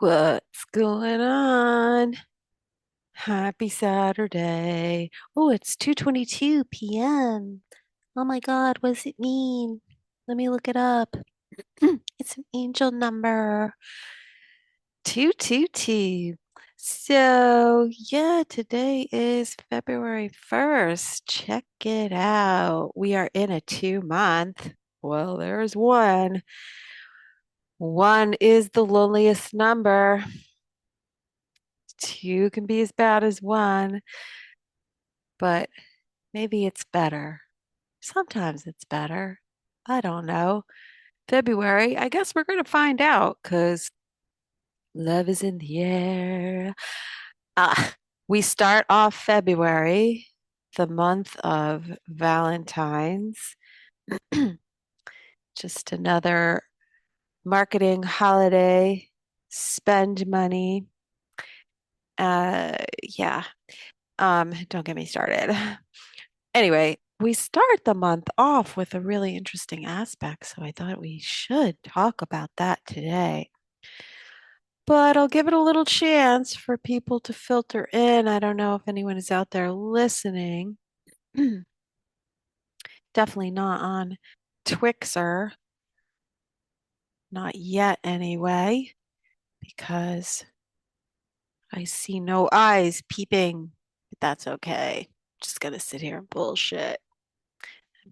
What's going on? Happy Saturday. Oh, it's 2:22 p.m. Oh my God, what does it mean? Let me look it up. It's an angel number. 222. So, yeah, today is February 1st. Check it out. We are in a 2 month. Well, there's one. One is the loneliest number. Two can be as bad as one, but maybe it's better. Sometimes it's better. I don't know. February, I guess we're going to find out because love is in the air. We start off February, the month of Valentine's. Just another marketing holiday. Spend money. Yeah. Don't get me started. Anyway, we start the month off with a really interesting aspect, so I thought we should talk about that today. But I'll give it a little chance for people to filter in. I don't know if anyone is out there listening. Definitely not on Twixer, not yet anyway, because I see no eyes peeping. But that's okay. Just gonna sit here and bullshit,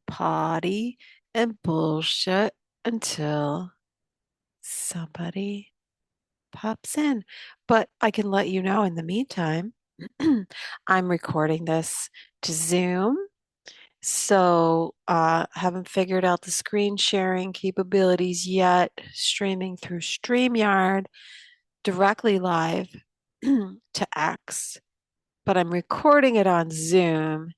potty and bullshit until somebody pops in. But I can let you know in the meantime, I'm recording this to Zoom. So haven't figured out the screen sharing capabilities yet, streaming through StreamYard directly live to X. But I'm recording it on Zoom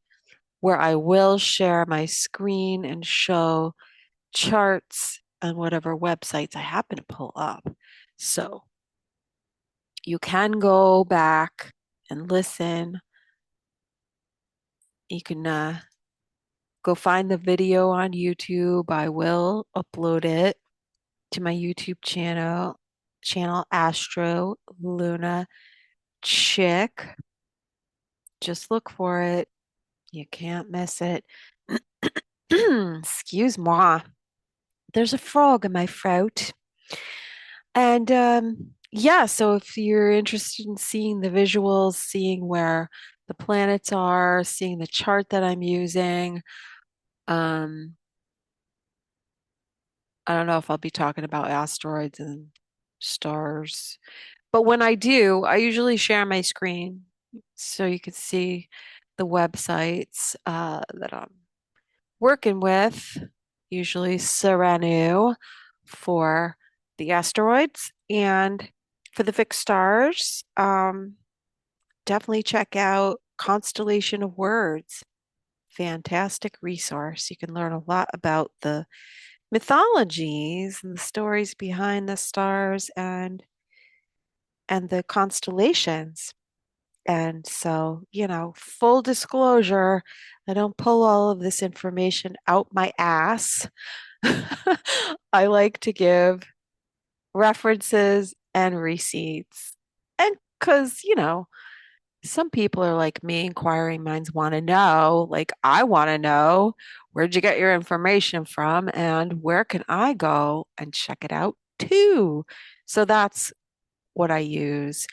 where I will share my screen and show charts on whatever websites I happen to pull up. So you can go back and listen. You can go find the video on YouTube. I will upload it to my YouTube channel Astro Luna Chick. Just look for it. You can't miss it. Excuse moi. There's a frog in my throat. And yeah, so if you're interested in seeing the visuals, seeing where the planets are, seeing the chart that I'm using, um, I don't know if I'll be talking about asteroids and stars, but when I do, I usually share my screen so you can see the websites that I'm working with, usually Serenu for the asteroids and for the fixed stars. Definitely check out Constellation of Words. Fantastic resource. You can learn a lot about the mythologies and the stories behind the stars and the constellations. And so, full disclosure, I don't pull all of this information out my ass. I like to give references and receipts. And because, some people are like me, inquiring minds want to know, like I want to know, where'd you get your information from and where can I go and check it out too? So that's what I use.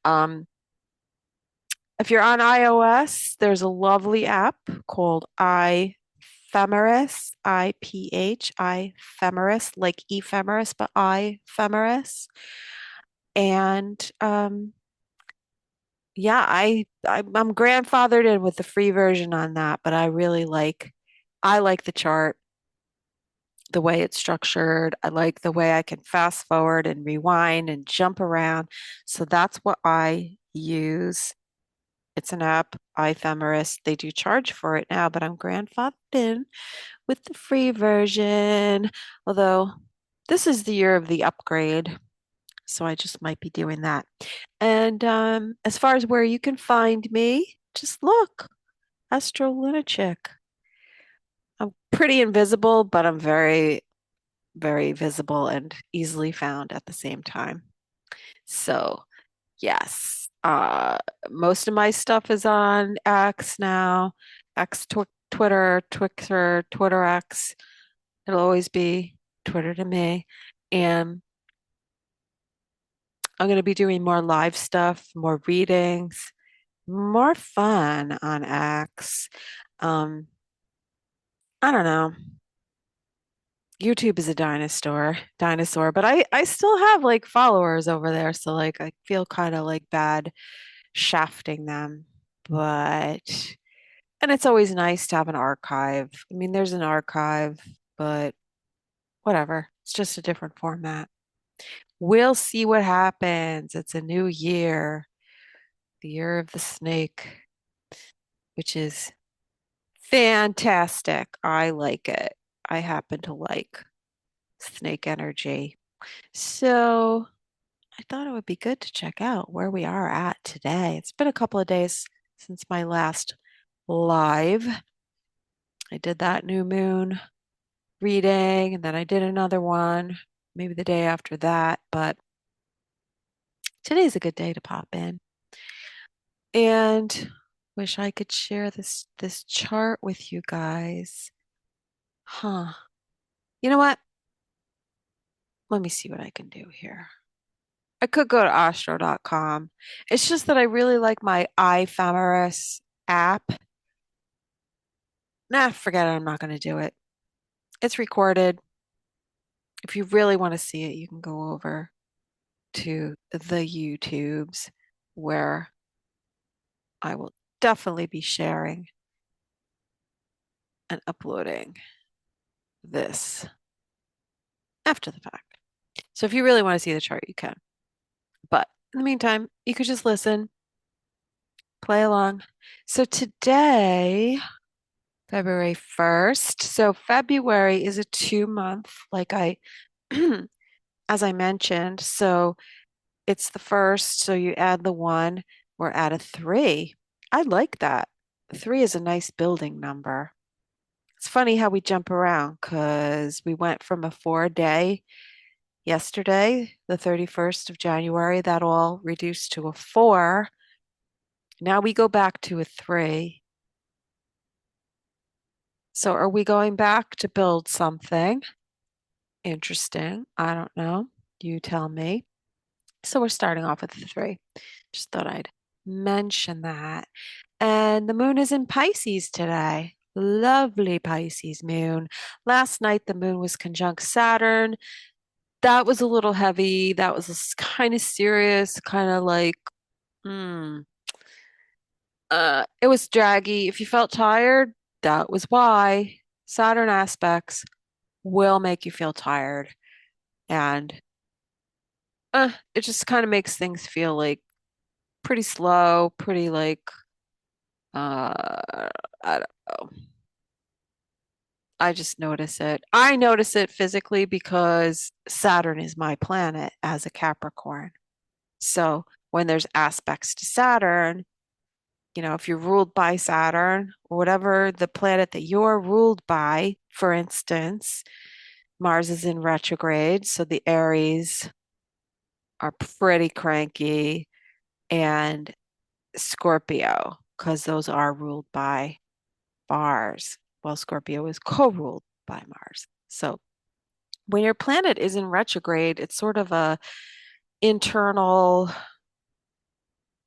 Um, if you're on iOS, there's a lovely app called iFemeris, iPhI like ephemeris, but iFemeris. And yeah, I'm grandfathered in with the free version on that, but I like the chart, the way it's structured. I like the way I can fast forward and rewind and jump around. So that's what I use. It's an app, iPhemeris. They do charge for it now, but I'm grandfathered in with the free version. Although this is the year of the upgrade, so I just might be doing that. And as far as where you can find me, just look, Astro Lunachick. I'm pretty invisible, but I'm very, very visible and easily found at the same time. So, yes. Most of my stuff is on X now. Twitter, Twitter X. It'll always be Twitter to me. And I'm going to be doing more live stuff, more readings, more fun on X. Um, I don't know. YouTube is a dinosaur, but I still have like followers over there, so like I feel kind of like bad shafting them. But and it's always nice to have an archive. I mean, there's an archive, but whatever. It's just a different format. We'll see what happens. It's a new year, the year of the snake, which is fantastic. I like it. I happen to like snake energy. So I thought it would be good to check out where we are at today. It's been a couple of days since my last live. I did that new moon reading and then I did another one, maybe the day after that, but today's a good day to pop in. And wish I could share this chart with you guys. Huh. You know what? Let me see what I can do here. I could go to astro.com. It's just that I really like my iPhemeris app. Nah, forget it. I'm not going to do it. It's recorded. If you really want to see it, you can go over to the YouTubes where I will definitely be sharing and uploading this after the fact. So if you really want to see the chart, you can. But in the meantime, you could just listen, play along. So today, February 1st. So February is a 2 month, like as I mentioned. So it's the first. So you add the one, we're at a three. I like that. Three is a nice building number. It's funny how we jump around because we went from a 4 day yesterday, the 31st of January, that all reduced to a four. Now we go back to a three. So are we going back to build something? Interesting. I don't know. You tell me. So we're starting off with a three. Just thought I'd mention that. And the moon is in Pisces today. Lovely Pisces moon. Last night, the moon was conjunct Saturn. That was a little heavy. That was kind of serious, kind of like, hmm. It was draggy. If you felt tired, that was why. Saturn aspects will make you feel tired. And it just kind of makes things feel like pretty slow, pretty like, I don't know. I just notice it. I notice it physically because Saturn is my planet as a Capricorn. So when there's aspects to Saturn, if you're ruled by Saturn or whatever the planet that you're ruled by, for instance, Mars is in retrograde, so the Aries are pretty cranky, and Scorpio, because those are ruled by Mars. Well, Scorpio is co-ruled by Mars. So when your planet is in retrograde, it's sort of a internal,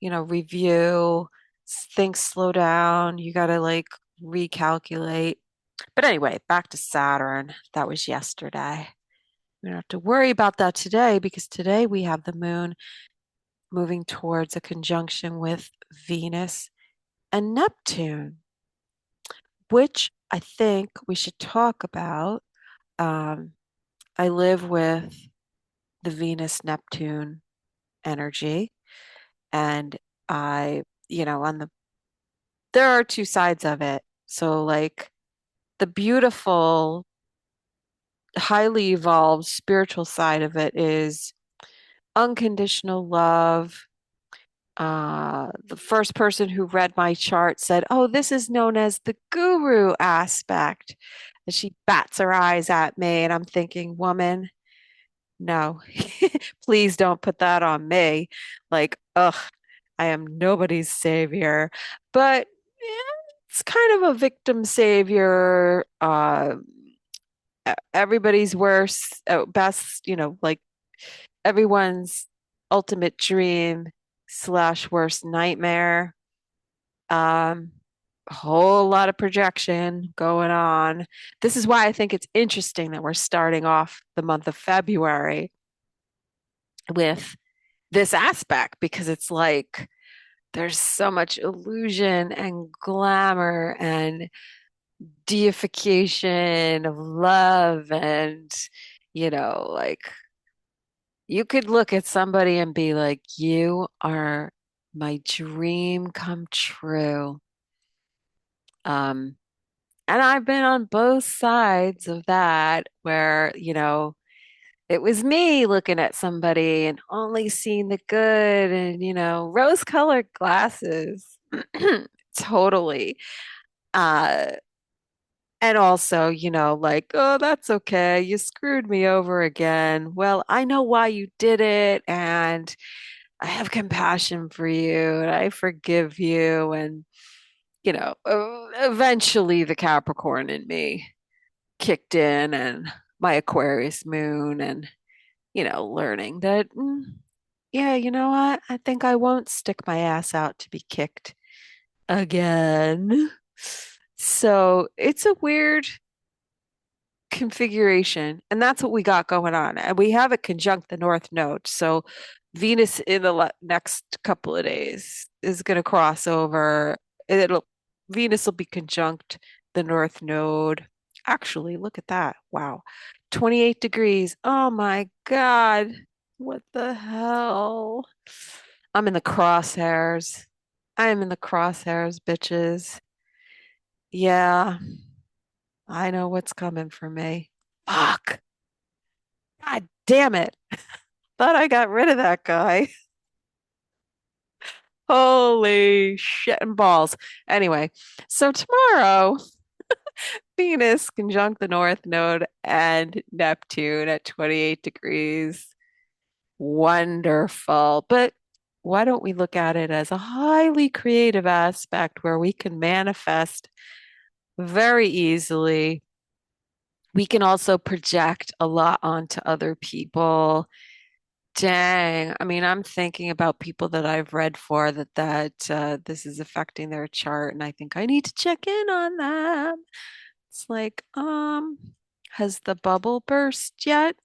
review. Things slow down. You got to like recalculate. But anyway, back to Saturn. That was yesterday. We don't have to worry about that today because today we have the moon moving towards a conjunction with Venus and Neptune, which I think we should talk about. Um, I live with the Venus Neptune energy, and on there are two sides of it. So, like, the beautiful, highly evolved spiritual side of it is unconditional love. The first person who read my chart said, "Oh, this is known as the guru aspect." And she bats her eyes at me, and I'm thinking, woman, No, please don't put that on me. Like, ugh, I am nobody's savior. But it's kind of a victim savior. Everybody's worst, best, like everyone's ultimate dream slash worst nightmare. Um, a whole lot of projection going on. This is why I think it's interesting that we're starting off the month of February with this aspect because it's like there's so much illusion and glamour and deification of love and like you could look at somebody and be like, you are my dream come true. Um, and I've been on both sides of that where, it was me looking at somebody and only seeing the good and, rose-colored glasses. Totally. Uh, and also, like, oh, that's okay. You screwed me over again. Well, I know why you did it, and I have compassion for you, and I forgive you. And, eventually the Capricorn in me kicked in and my Aquarius moon and, learning that, yeah, you know what? I think I won't stick my ass out to be kicked again. So it's a weird configuration, and that's what we got going on. And we have it conjunct the North Node. So Venus in the next couple of days is going to cross over. It'll Venus will be conjunct the North Node. Actually, look at that. Wow. 28 degrees. Oh my God. What the hell? I'm in the crosshairs. I am in the crosshairs, bitches. Yeah, I know what's coming for me. Fuck. God damn it. Thought I got rid of that guy. Holy shit and balls. Anyway, so tomorrow, Venus conjunct the North Node and Neptune at 28 degrees. Wonderful. But why don't we look at it as a highly creative aspect where we can manifest very easily? We can also project a lot onto other people. Dang. I mean, I'm thinking about people that I've read for that this is affecting their chart, and I think I need to check in on them. It's like, has the bubble burst yet?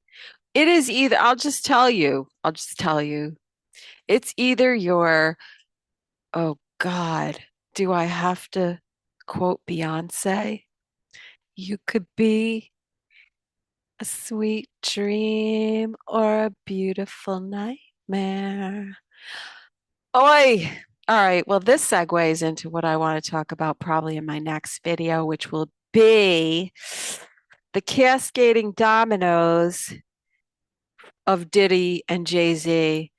It is either, I'll just tell you, it's either oh God, do I have to quote Beyonce? You could be a sweet dream or a beautiful nightmare. Oi! All right, well, this segues into what I want to talk about probably in my next video, which will be the cascading dominoes of Diddy and Jay-Z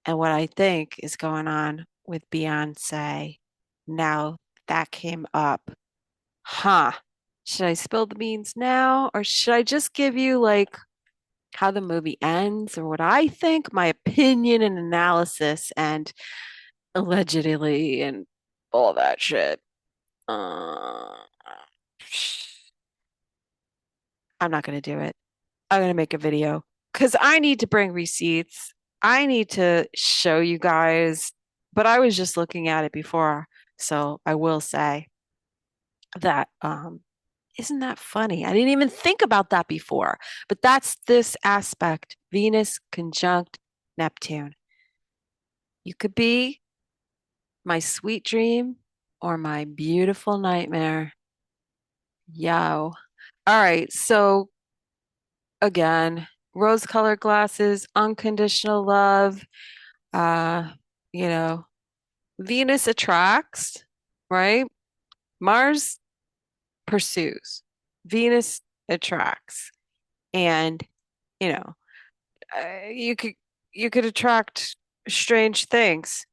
and what I think is going on with Beyonce. Now that came up. Huh. Should I spill the beans now, or should I just give you like how the movie ends or what I think, my opinion and analysis and allegedly and all that shit? Uh, I'm not going to do it. I'm going to make a video because I need to bring receipts. I need to show you guys, but I was just looking at it before. So I will say that, isn't that funny? I didn't even think about that before, but that's this aspect, Venus conjunct Neptune. You could be my sweet dream or my beautiful nightmare. Yo. All right. So again, rose-colored glasses, unconditional love. Uh, you know, Venus attracts, right? Mars pursues. Venus attracts. And, you know, you could attract strange things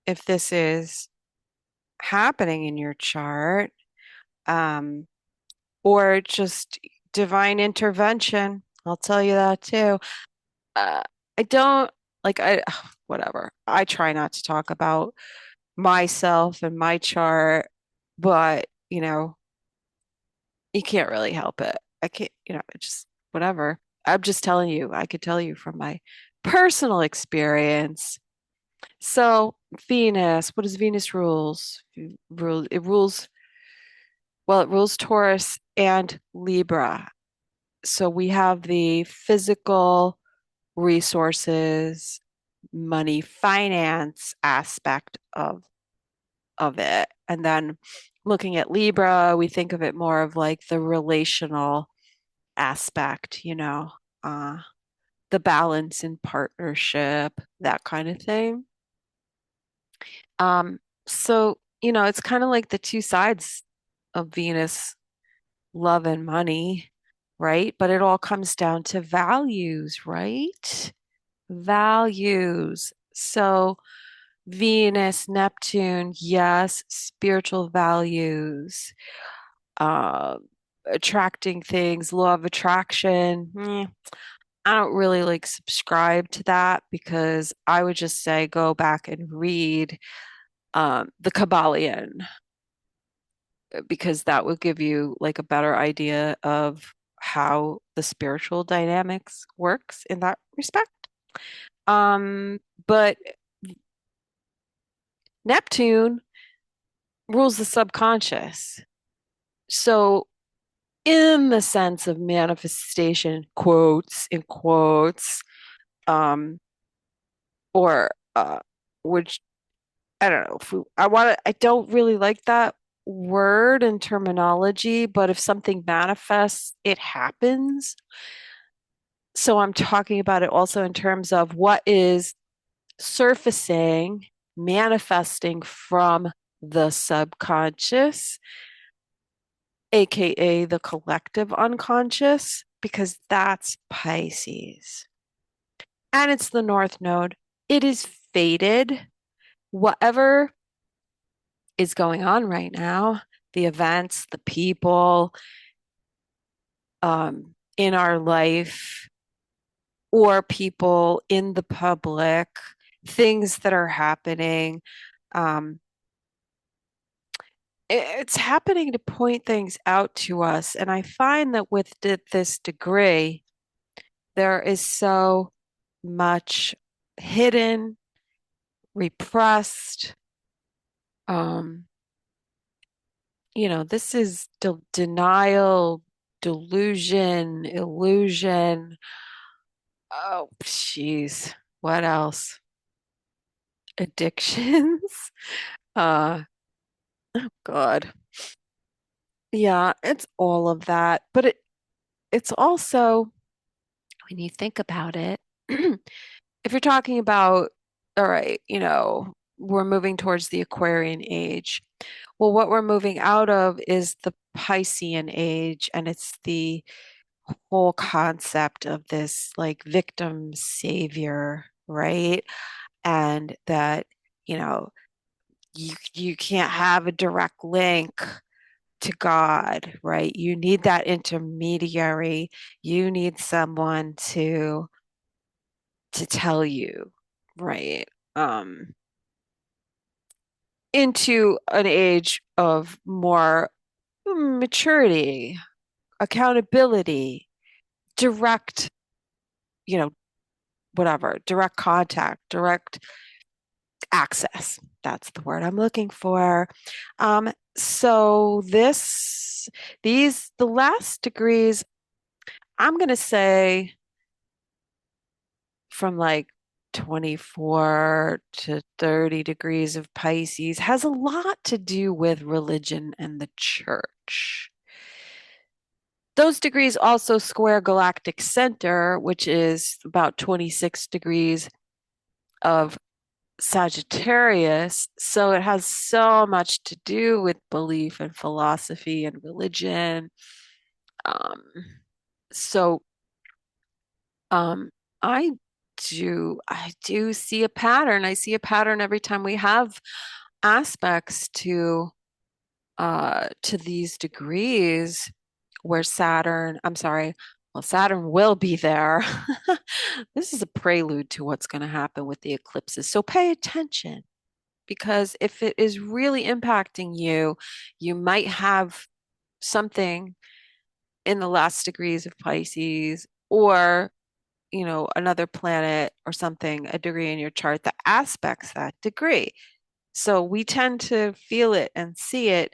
if this is happening in your chart. Um, or just divine intervention. I'll tell you that too. uh, I don't like I whatever. I try not to talk about myself and my chart, but you can't really help it. I can't, it's just whatever. I'm just telling you, I could tell you from my personal experience. So, Venus, what does Venus rules? It rules, well, it rules Taurus and Libra. So we have the physical resources, money, finance aspect of it. And then looking at Libra, we think of it more of like the relational aspect, uh, the balance in partnership, that kind of thing. Um, so, it's kind of like the two sides of Venus, love and money, right? But it all comes down to values, right? Values. So, Venus, Neptune, yes, spiritual values, uh, attracting things, law of attraction. I don't really like subscribe to that because I would just say go back and read the Kabbalion because that would give you like a better idea of how the spiritual dynamics works in that respect. But Neptune rules the subconscious. So in the sense of manifestation, quotes in quotes, um, or which I don't know if I don't really like that word and terminology, but if something manifests, it happens. So I'm talking about it also in terms of what is surfacing, manifesting from the subconscious, aka the collective unconscious, because that's Pisces. And it's the North Node. It is fated. Whatever is going on right now, the events, the people in our life, or people in the public, things that are happening. Um, it's happening to point things out to us. And I find that with this degree, there is so much hidden, repressed. Um, this is denial, delusion, illusion. Oh, jeez. What else? Addictions. Uh, God. Yeah, it's all of that. But it's also, when you think about it, if you're talking about, all right, we're moving towards the Aquarian age. Well, what we're moving out of is the Piscean age, and it's the whole concept of this like victim savior, right? And that, you know, you can't have a direct link to God, right? You need that intermediary. You need someone to tell you, right? Um, into an age of more maturity, accountability, direct, you know, whatever, direct contact, direct access. That's the word I'm looking for. So the last degrees, I'm going to say from like 24 to 30 degrees of Pisces has a lot to do with religion and the church. Those degrees also square galactic center, which is about 26 degrees of Sagittarius. So it has so much to do with belief and philosophy and religion. Um, so um, I I do see a pattern. I see a pattern every time we have aspects to these degrees where I'm sorry, Well, Saturn will be there. This is a prelude to what's going to happen with the eclipses. So pay attention because if it is really impacting you, you might have something in the last degrees of Pisces or, another planet or something, a degree in your chart that aspects that degree. So we tend to feel it and see it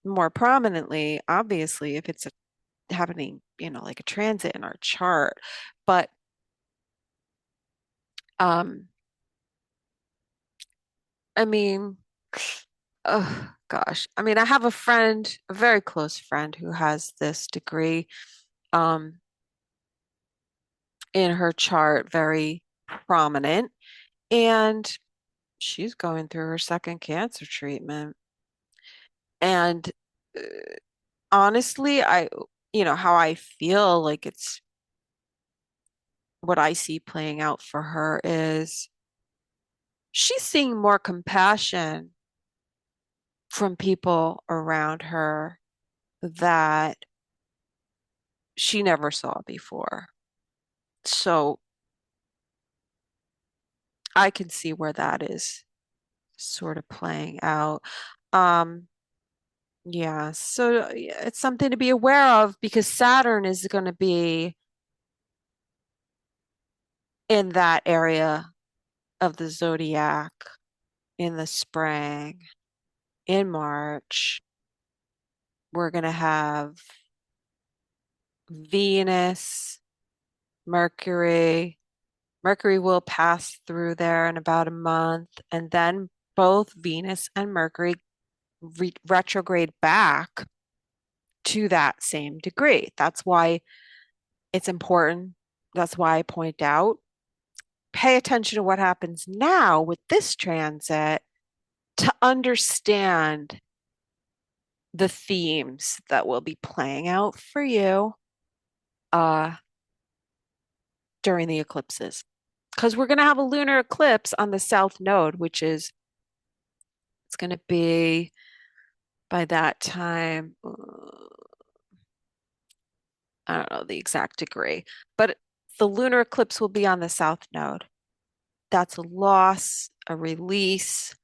more prominently, obviously, if it's happening, like a transit in our chart. But um, I mean, oh gosh. I mean, I have a friend, a very close friend who has this degree um in her chart, very prominent, and she's going through her second cancer treatment. And uh, honestly, how I feel like it's what I see playing out for her is she's seeing more compassion from people around her that she never saw before. So I can see where that is sort of playing out. Um, yeah, so yeah, it's something to be aware of because Saturn is going to be in that area of the zodiac in the spring. In March, we're going to have Venus, Mercury. Mercury will pass through there in about a month, and then both Venus and Mercury retrograde back to that same degree. That's why it's important. That's why I point out pay attention to what happens now with this transit to understand the themes that will be playing out for you uh, during the eclipses. Because we're going to have a lunar eclipse on the south node, which is it's going to be by that time. I don't know the exact degree, but the lunar eclipse will be on the south node. That's a loss, a release.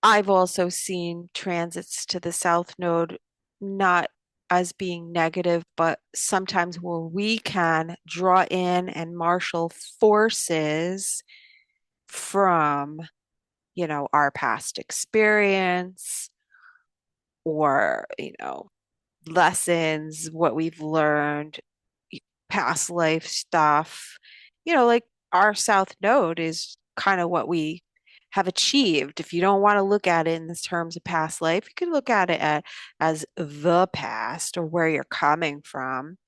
I've also seen transits to the south node not as being negative, but sometimes where we can draw in and marshal forces from, our past experience or, lessons, what we've learned, past life stuff. Like our South Node is kind of what we have achieved. If you don't want to look at it in the terms of past life, you can look at it as the past or where you're coming from.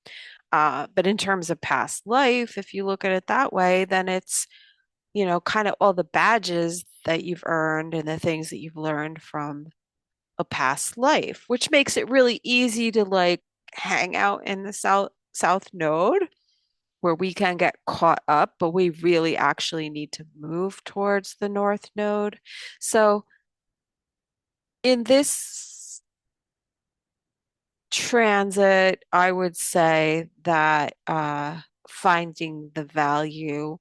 But in terms of past life, if you look at it that way, then it's, kind of all the badges that you've earned and the things that you've learned from a past life, which makes it really easy to like hang out in the south node where we can get caught up, but we really actually need to move towards the north node. So in this transit, I would say that finding the value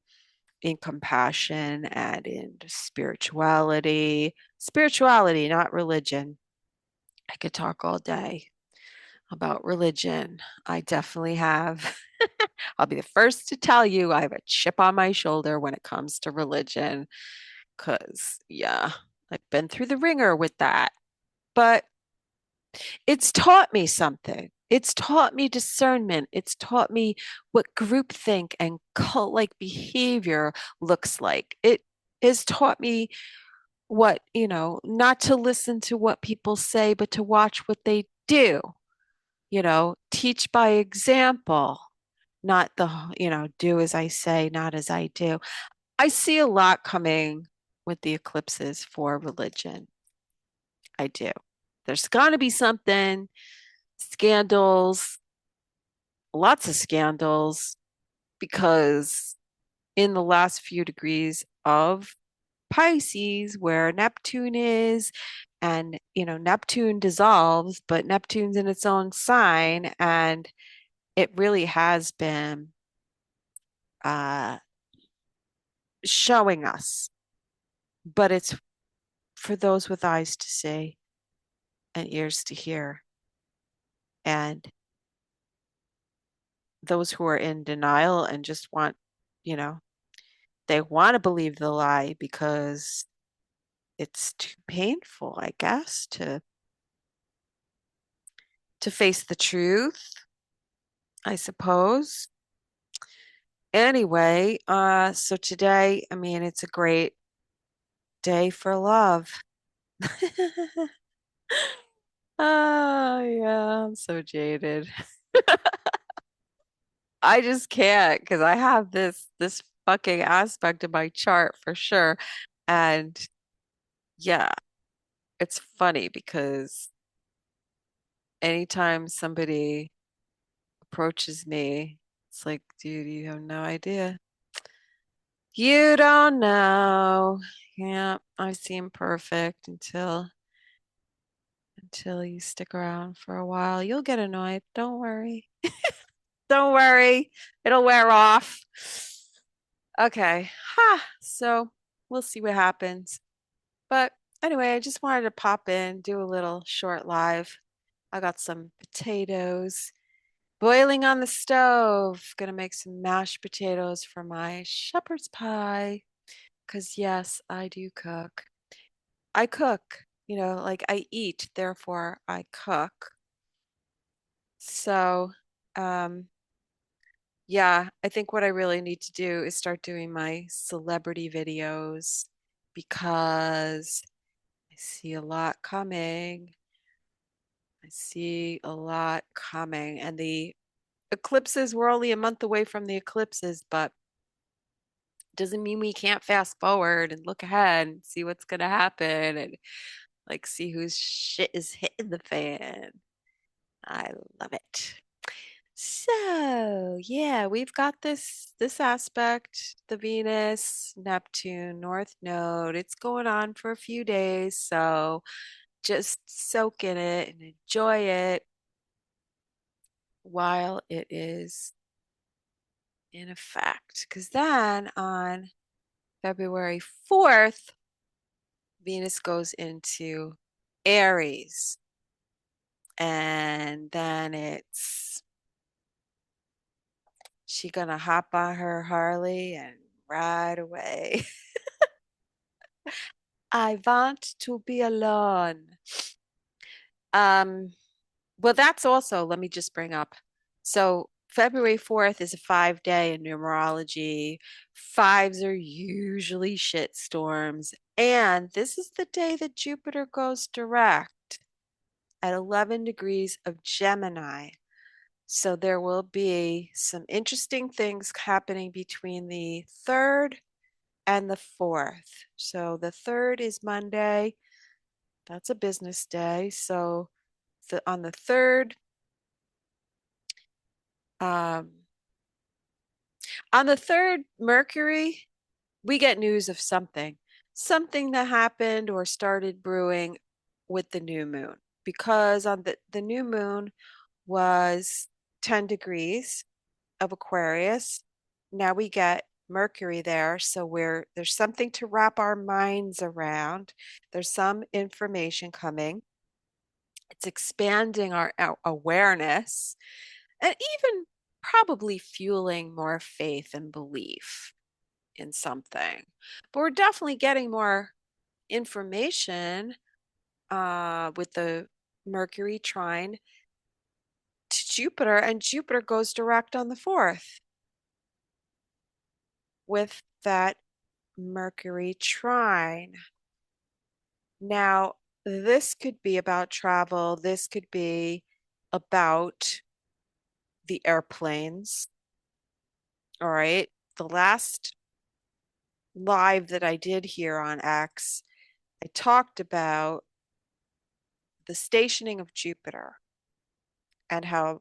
in compassion and in spirituality, not religion. I could talk all day about religion. I definitely have. I'll be the first to tell you I have a chip on my shoulder when it comes to religion because, yeah, I've been through the ringer with that. But it's taught me something. It's taught me discernment. It's taught me what groupthink and cult-like behavior looks like. It has taught me what, not to listen to what people say, but to watch what they do. Teach by example, not do as I say, not as I do. I see a lot coming with the eclipses for religion. I do. There's got to be something, scandals, lots of scandals, because in the last few degrees of Pisces, where Neptune is, and Neptune dissolves, but Neptune's in its own sign, and it really has been uh, showing us, but it's for those with eyes to see and ears to hear, and those who are in denial and just want, you know, they want to believe the lie because it's too painful, I guess, to face the truth, I suppose. Anyway, so today, I mean, it's a great day for love. Oh, yeah, I'm so jaded. I just can't because I have this fucking aspect of my chart for sure. And yeah, it's funny because anytime somebody approaches me, it's like, dude, you have no idea. You don't know. Yeah, I seem perfect until you stick around for a while. You'll get annoyed. Don't worry. Don't worry. It'll wear off. Okay. Ha. So we'll see what happens. But anyway, I just wanted to pop in, do a little short live. I got some potatoes boiling on the stove. Gonna make some mashed potatoes for my shepherd's pie. Because yes, I do cook. I cook, like I eat, therefore I cook. So, um, yeah, I think what I really need to do is start doing my celebrity videos because I see a lot coming. I see a lot coming. And the eclipses, we're only a month away from the eclipses, but doesn't mean we can't fast forward and look ahead and see what's going to happen and like see whose shit is hitting the fan. I love it. So, yeah, we've got this aspect, the Venus, Neptune, North Node. It's going on for a few days, so just soak in it and enjoy it while it is in effect. Because then on February 4th, Venus goes into Aries, and then it's she gonna hop on her Harley and ride away. I want to be alone. Um, well, that's also, let me just bring up. So February 4th is a 5 day in numerology. Fives are usually shit storms. And this is the day that Jupiter goes direct at 11 degrees of Gemini. So there will be some interesting things happening between the 3rd and the 4th. So the 3rd is Monday. That's a business day. So on the 3rd, um, Mercury, we get news of something that happened or started brewing with the new moon. Because on the new moon was 10 degrees of Aquarius. Now we get Mercury there, so there's something to wrap our minds around. There's some information coming. It's expanding our awareness and even probably fueling more faith and belief in something. But we're definitely getting more information with the Mercury trine to Jupiter, and Jupiter goes direct on the 4th with that Mercury trine. Now, this could be about travel. This could be about the airplanes. All right. The last live that I did here on X, I talked about the stationing of Jupiter and how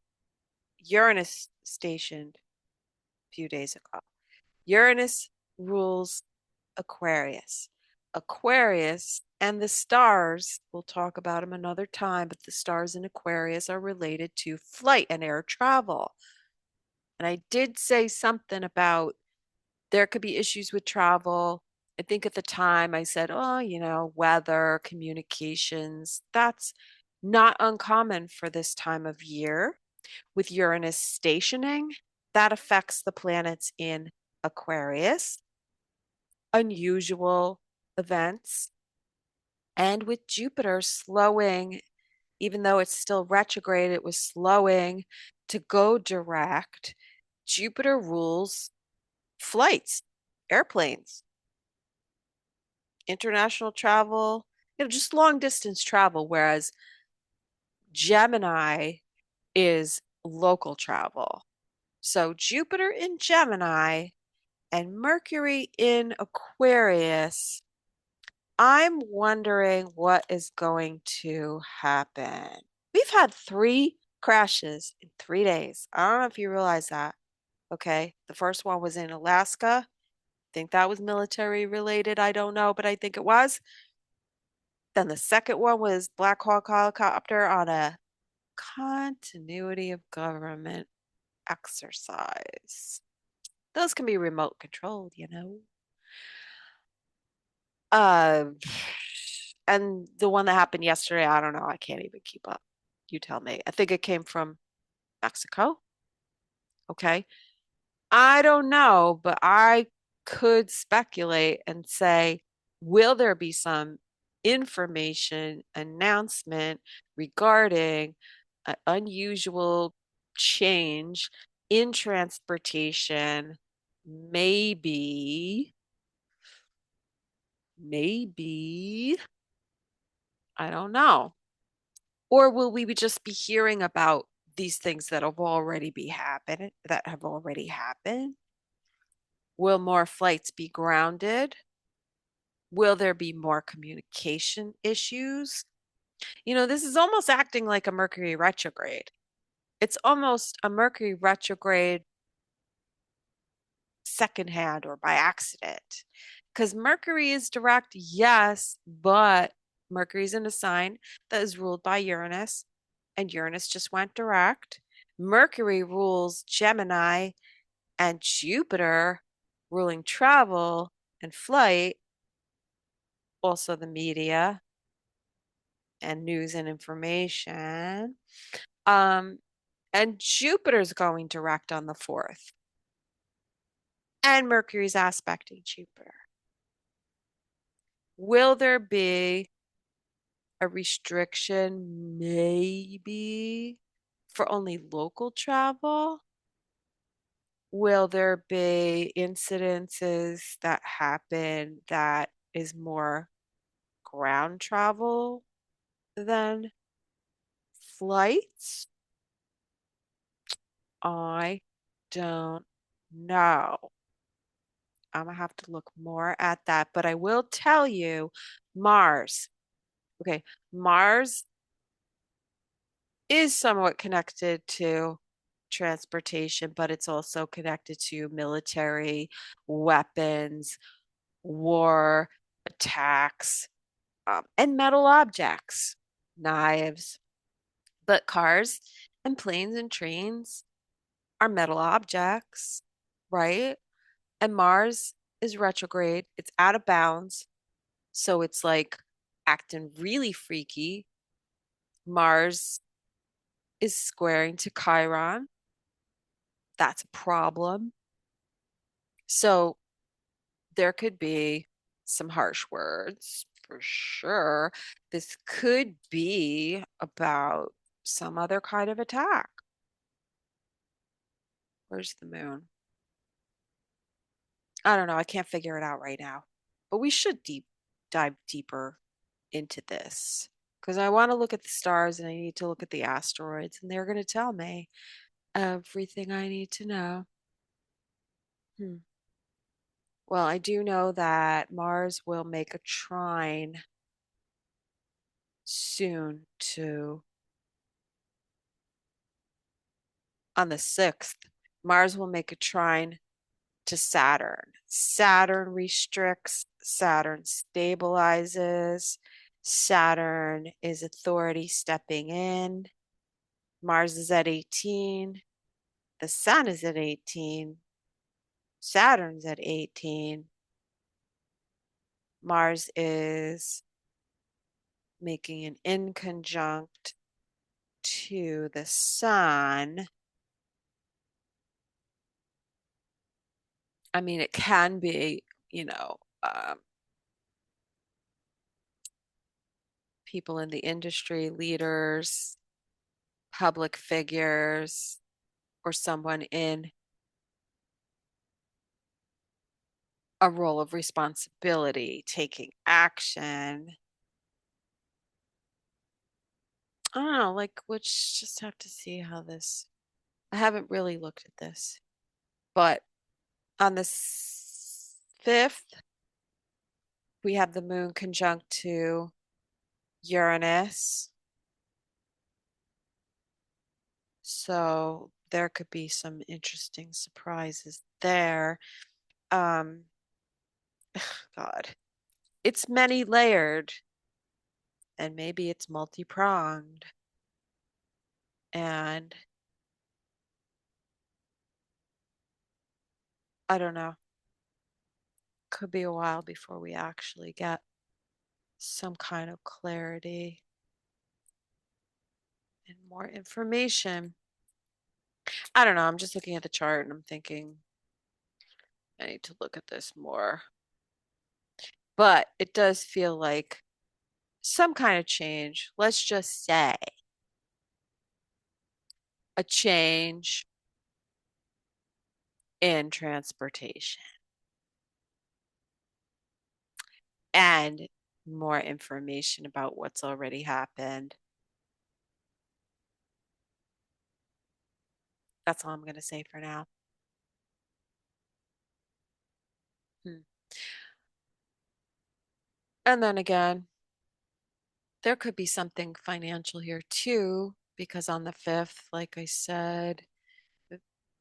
Uranus stationed a few days ago. Uranus rules Aquarius. Aquarius and the stars, we'll talk about them another time, but the stars in Aquarius are related to flight and air travel. And I did say something about there could be issues with travel. I think at the time I said, oh, weather, communications. That's not uncommon for this time of year with Uranus stationing. That affects the planets in Aquarius, unusual events, and with Jupiter slowing, even though it's still retrograde, it was slowing to go direct. Jupiter rules flights, airplanes, international travel, just long distance travel, whereas Gemini is local travel. So Jupiter in Gemini and Mercury in Aquarius, I'm wondering what is going to happen. We've had three crashes in 3 days. I don't know if you realize that. Okay. The first one was in Alaska. I think that was military related. I don't know, but I think it was. Then the second one was Black Hawk helicopter on a continuity of government exercise. Those can be remote controlled. Uh, and the one that happened yesterday, I don't know. I can't even keep up. You tell me. I think it came from Mexico. Okay. I don't know, but I could speculate and say, will there be some information announcement regarding an unusual change in transportation? Maybe, I don't know. Or will we just be hearing about these things that have already happened? Will more flights be grounded? Will there be more communication issues? This is almost acting like a Mercury retrograde. It's almost a Mercury retrograde secondhand or by accident. Because Mercury is direct, yes, but Mercury's in a sign that is ruled by Uranus, and Uranus just went direct. Mercury rules Gemini, and Jupiter ruling travel and flight, also the media and news and information. Um, and Jupiter's going direct on the 4th, and Mercury's aspecting Jupiter. Will there be a restriction, maybe, for only local travel? Will there be incidences that happen that is more ground travel than flights? I don't know. I'm gonna have to look more at that, but I will tell you Mars. Okay, Mars is somewhat connected to transportation, but it's also connected to military, weapons, war, attacks, and metal objects, knives. But cars and planes and trains are metal objects, right? And Mars is retrograde, it's out of bounds. So it's like acting really freaky. Mars is squaring to Chiron. That's a problem. So there could be some harsh words for sure. This could be about some other kind of attack. Where's the moon? I don't know. I can't figure it out right now. But we should dive deeper into this because I want to look at the stars and I need to look at the asteroids, and they're going to tell me everything I need to know. Hmm. Well, I do know that Mars will make a trine soon to on the 6th. Mars will make a trine to Saturn. Saturn restricts, Saturn stabilizes, Saturn is authority stepping in. Mars is at 18. the sun is at 18, Saturn's at 18, Mars is making an inconjunct to the sun. I mean, it can be, people in the industry, leaders, public figures, or someone in a role of responsibility taking action. I don't know, like, which just have to see how this. I haven't really looked at this, but on the 5th, we have the moon conjunct to Uranus. So there could be some interesting surprises there. Um, God, it's many layered and maybe it's multi-pronged. And I don't know, could be a while before we actually get some kind of clarity and more information. I don't know. I'm just looking at the chart and I'm thinking I need to look at this more. But it does feel like some kind of change. Let's just say a change in transportation and more information about what's already happened. That's all I'm going to say for now. Hmm. And then again, there could be something financial here too, because on the 5th, like I said,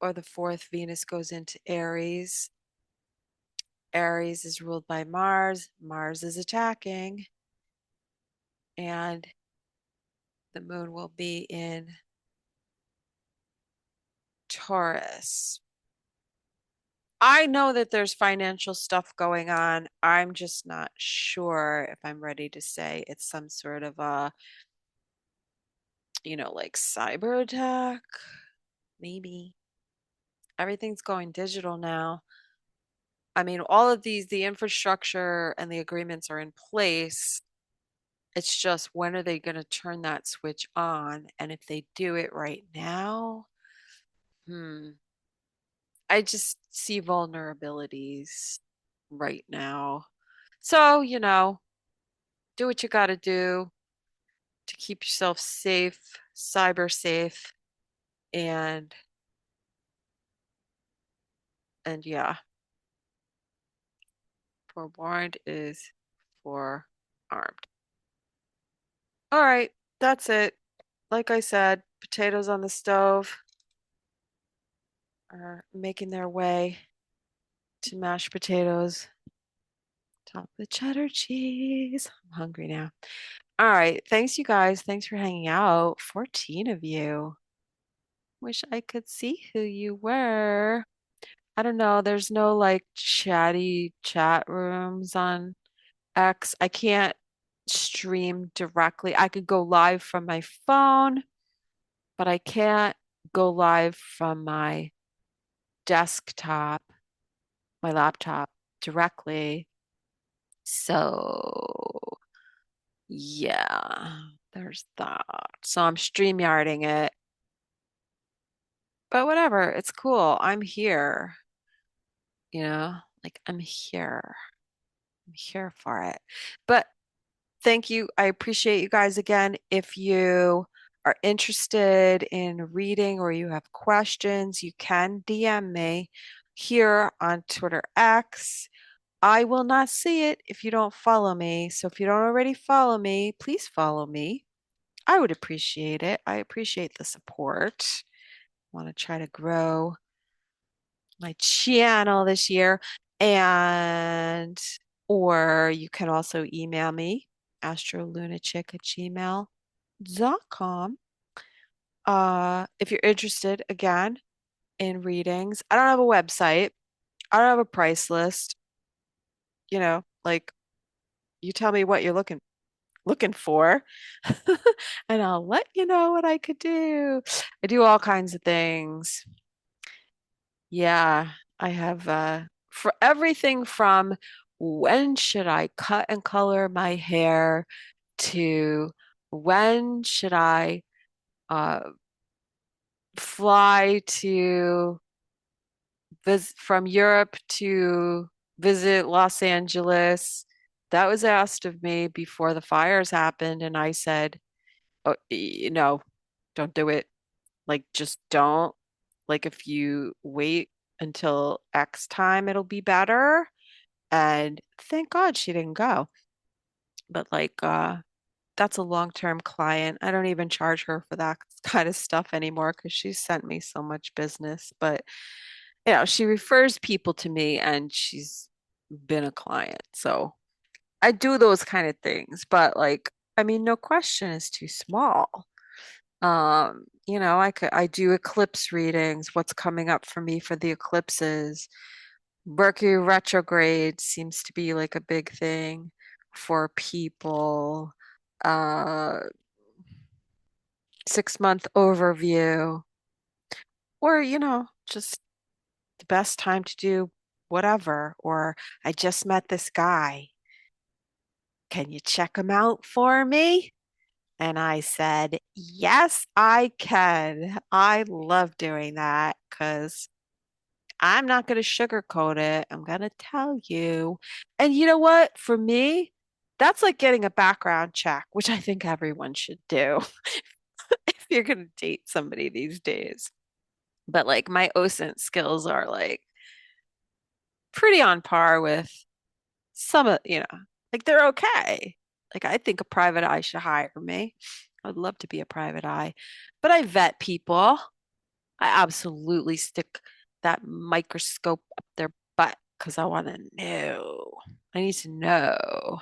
or the 4th, Venus goes into Aries. Aries is ruled by Mars. Mars is attacking, and the moon will be in Taurus. I know that there's financial stuff going on. I'm just not sure if I'm ready to say it's some sort of a, like cyber attack. Maybe. Everything's going digital now. I mean, all of these, the infrastructure and the agreements are in place. It's just when are they going to turn that switch on? And if they do it right now, hmm, I just see vulnerabilities right now. So, do what you got to do to keep yourself safe, cyber safe, and yeah, forewarned is forearmed. All right, that's it. Like I said, potatoes on the stove are making their way to mashed potatoes. Top with cheddar cheese. I'm hungry now. All right. Thanks, you guys. Thanks for hanging out. 14 of you. Wish I could see who you were. I don't know. There's no like chatty chat rooms on X. I can't stream directly. I could go live from my phone, but I can't go live from my desktop, my laptop directly. So, yeah, there's that. So I'm StreamYarding it, but whatever. It's cool. I'm here, like I'm here. I'm here for it. But thank you. I appreciate you guys again. If you are interested in reading or you have questions, you can DM me here on Twitter X. I will not see it if you don't follow me. So if you don't already follow me, please follow me. I would appreciate it. I appreciate the support. I want to try to grow my channel this year. And, or you can also email me, astrolunachick@gmail.com. If you're interested, again, in readings. I don't have a website. I don't have a price list. Like you tell me what you're looking for, and I'll let you know what I could do. I do all kinds of things. Yeah, I have for everything from when should I cut and color my hair to when should I uh, fly to visit from Europe to visit Los Angeles. That was asked of me before the fires happened, and I said, oh, don't do it. Like, just don't. Like, if you wait until X time, it'll be better. And thank God she didn't go. But like, that's a long-term client. I don't even charge her for that kind of stuff anymore because she sent me so much business. But she refers people to me and she's been a client. So I do those kind of things. But like, I mean, no question is too small. I do eclipse readings, what's coming up for me for the eclipses. Mercury retrograde seems to be like a big thing for people. Uh, 6 month overview, or just the best time to do whatever. Or I just met this guy. Can you check him out for me? And I said, yes, I can. I love doing that because I'm not going to sugarcoat it. I'm going to tell you. And you know what? For me, that's like getting a background check, which I think everyone should do if you're going to date somebody these days. But like my OSINT skills are like pretty on par with some of, like they're okay. Like I think a private eye should hire me. I would love to be a private eye, but I vet people. I absolutely stick that microscope up their butt because I want to know. I need to know.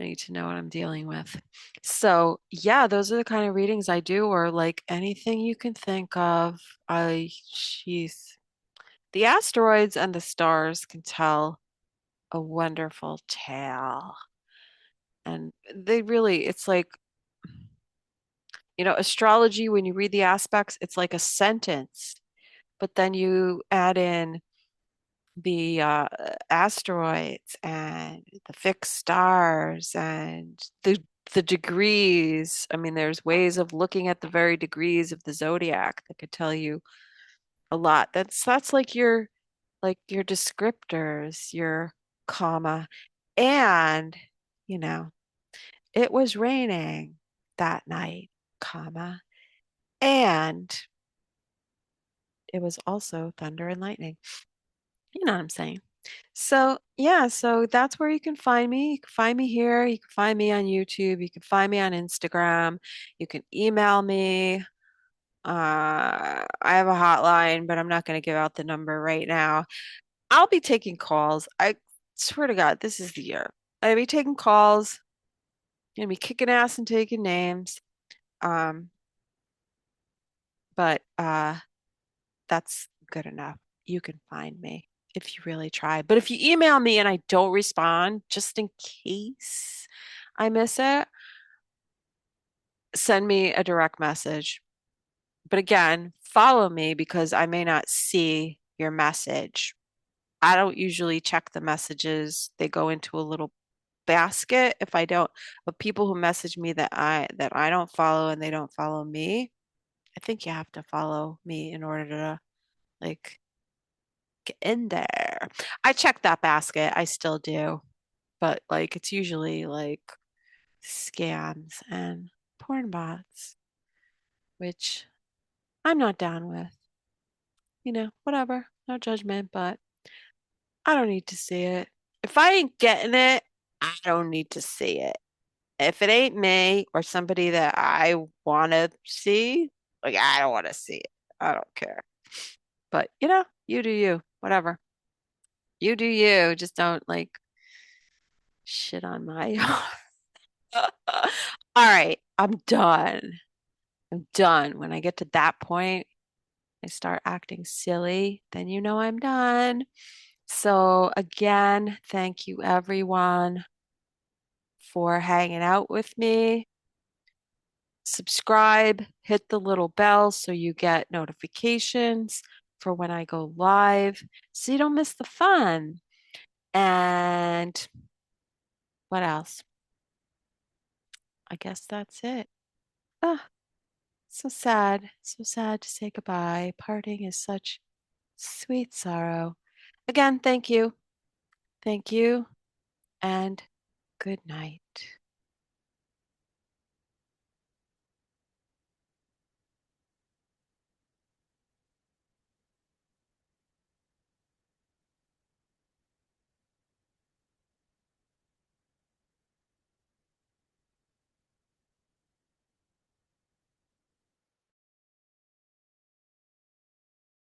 I need to know what I'm dealing with. So, yeah, those are the kind of readings I do, or like anything you can think of. She's the asteroids and the stars can tell a wonderful tale. And they really, it's like, astrology, when you read the aspects, it's like a sentence, but then you add in the asteroids and the fixed stars and the degrees. I mean, there's ways of looking at the very degrees of the zodiac that could tell you a lot. That's like your descriptors, your comma, and you know, it was raining that night, comma, and it was also thunder and lightning. You know what I'm saying? So, yeah, so that's where you can find me. You can find me here. You can find me on YouTube. You can find me on Instagram. You can email me. I have a hotline, but I'm not going to give out the number right now. I'll be taking calls. I swear to God, this is the year. I'll be taking calls, gonna be kicking ass and taking names. Um, but that's good enough. You can find me if you really try. But if you email me and I don't respond, just in case I miss it, send me a direct message. But again, follow me because I may not see your message. I don't usually check the messages. They go into a little basket if I don't, but people who message me that I don't follow and they don't follow me, I think you have to follow me in order to like get in there. I check that basket. I still do. But like it's usually like scams and porn bots, which I'm not down with. Whatever. No judgment, but I don't need to see it. If I ain't getting it, I don't need to see it. If it ain't me or somebody that I want to see, like I don't want to see it. I don't care. But you do you. Whatever. You do you. Just don't like shit on my All right, I'm done. I'm done. When I get to that point, I start acting silly, then you know I'm done. So, again, thank you everyone for hanging out with me. Subscribe, hit the little bell so you get notifications for when I go live so you don't miss the fun. And what else? I guess that's it. Ah, so sad. So sad to say goodbye. Parting is such sweet sorrow. Again, thank you. Thank you and good night.